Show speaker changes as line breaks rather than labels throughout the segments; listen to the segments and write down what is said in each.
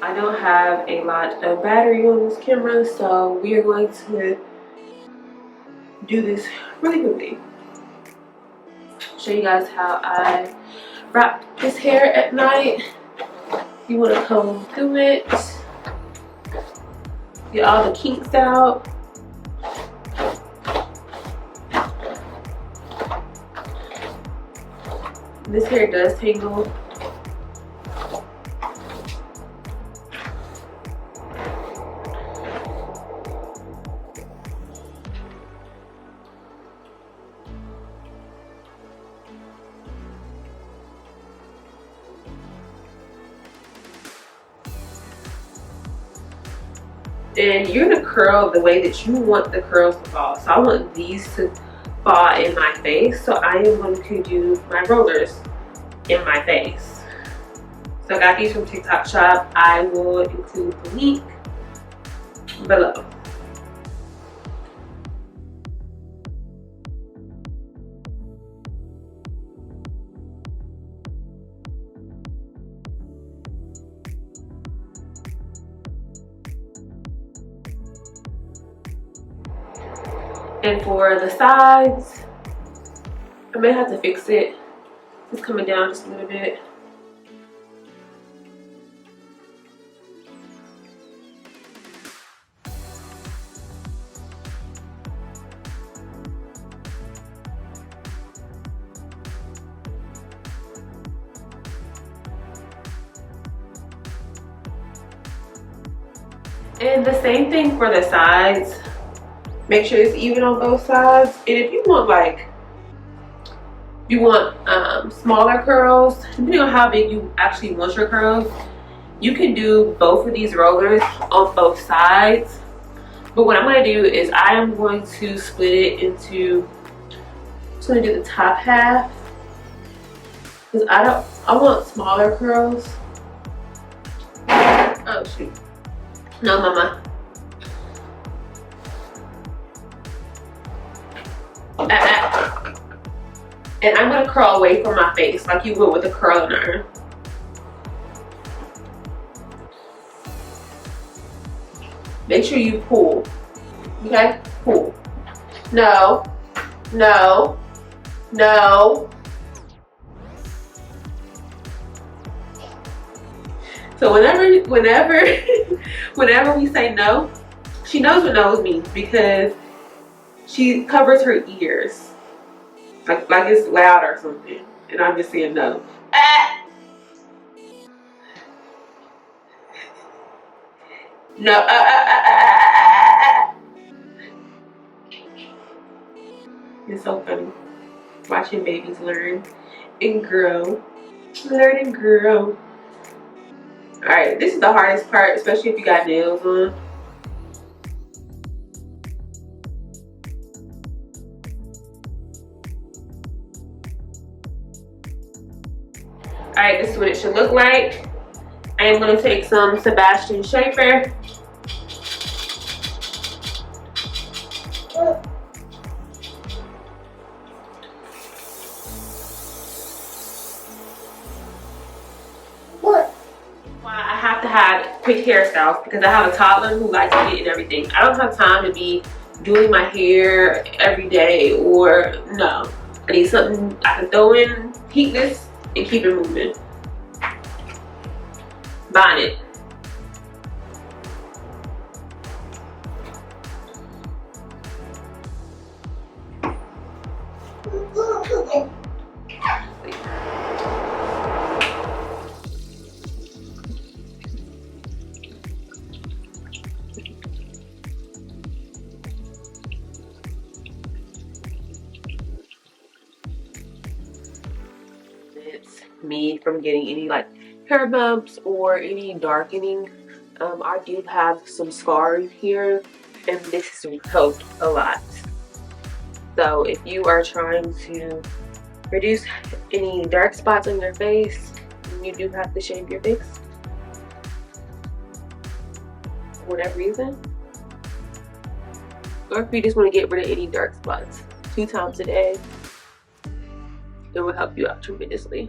I don't have a lot of battery on this camera, so we are going to do this really quickly. Show you guys how I wrap this hair at night. You want to comb through it, get all the kinks out. This hair does tangle. And you're gonna curl the way that you want the curls to fall. So I want these to fall in my face. So I am going to do my rollers in my face. So I got these from TikTok Shop. I will include the link below. And for the sides, I may have to fix it. It's coming down just a little bit. And the same thing for the sides. Make sure it's even on both sides. And if you want smaller curls, depending on how big you actually want your curls, you can do both of these rollers on both sides. But what I'm going to do is I am going to split it into, I'm just going to do the top half because I want smaller curls. Oh shoot. No, mama. And I'm going to curl away from my face like you would with a curling iron. Make sure you pull. Okay? Pull. No. No. No. So whenever we say no, she knows what no means because she covers her ears. Like it's loud or something. And I'm just saying no. Ah! No. It's so funny. Watching babies learn and grow. Learn and grow. Alright, this is the hardest part, especially if you got nails on. Alright, this is what it should look like. I am going to take some Sebastian Shaper. I have to have quick hairstyles because I have a toddler who likes to get in everything. I don't have time to be doing my hair every day, or no. I need something I can throw in Heatless and keep it moving. Bonnet. Me from getting any like hair bumps or any darkening. I do have some scarring here, and this has helped a lot. So if you are trying to reduce any dark spots on your face, you do have to shave your face for whatever reason, or if you just want to get rid of any dark spots 2 times a day, it will help you out tremendously.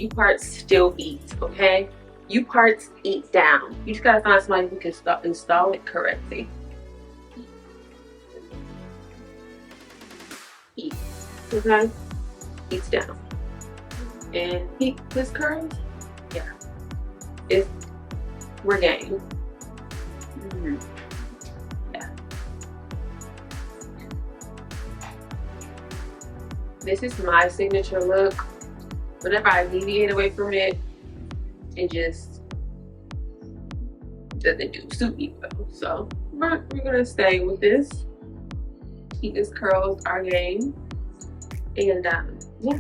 You parts still eat, okay? You parts eat down. You just gotta find somebody who can install it correctly. Eats, okay? Eats down. And his curls, yeah, we're game. Yeah. This is my signature look. Whenever I deviate away from it, it just doesn't suit me well. So we're gonna stay with this. Keep his curls our game. And yeah.